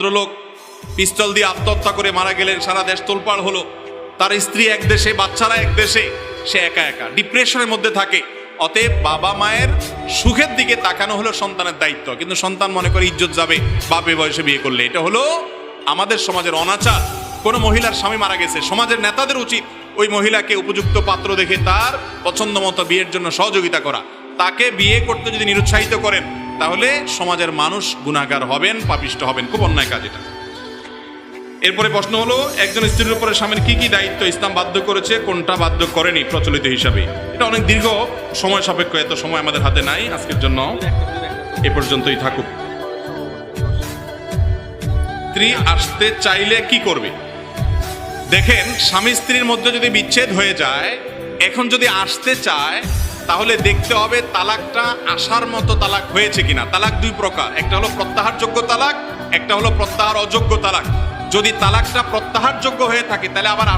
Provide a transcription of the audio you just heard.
ভদ্রলোক পিস্তল দিয়ে আত্মহত্যা করে মারা গেলেন, সারা দেশ তোলপাড় হলো। তার স্ত্রী এক দেশে, বাচ্চারা এক দেশে, সে একা একা ডিপ্রেশনের মধ্যে থাকে। অতএব বাবা মায়ের সুখের দিকে তাকানো হলো সন্তানের দায়িত্ব, কিন্তু সন্তান মনে করে ইজ্জত যাবে বাপে বয়সে বিয়ে করলে। এটা হলো আমাদের সমাজের অনাচার। কোনো মহিলার স্বামী মারা গেছে, সমাজের নেতাদের উচিত ওই মহিলাকে উপযুক্ত পাত্র দেখে তার পছন্দ মতো বিয়ের জন্য সহযোগিতা করা। তাকে বিয়ে করতে যদি নিরুৎসাহিত করেন তাহলে সমাজের মানুষ গুনাহগার হবেন, পাপিষ্ট হবেন। খুব অন্যায় কাজ এটা। এরপরে প্রশ্ন হলো, একজন স্ত্রীর উপরে স্বামীর কি কি দায়িত্ব ইসলাম বাধ্য করেছে, কোনটা বাধ্য করেনি প্রচলিত হিসাবে? এটা অনেক দীর্ঘ সময় সাপেক্ষ, এত সময় আমাদের হাতে নাই। আজকের জন্য এ পর্যন্তই থাকুক। স্ত্রী আসতে চাইলে কি করবে? দেখেন, স্বামী স্ত্রীর মধ্যে যদি বিচ্ছেদ হয়ে যায়, এখন যদি আসতে চায় তাহলে দেখতে হবে তালাকটা আসার মতো তালাক হয়েছে কিনা। তালাক দুই প্রকার, একটা হলো প্রত্যাহারযোগ্য তালাক, একটা হলো প্রত্যাহার অযোগ্য তালাক। যদি তালাকটা প্রত্যাহারযোগ্য হয়ে থাকে তাহলে আবার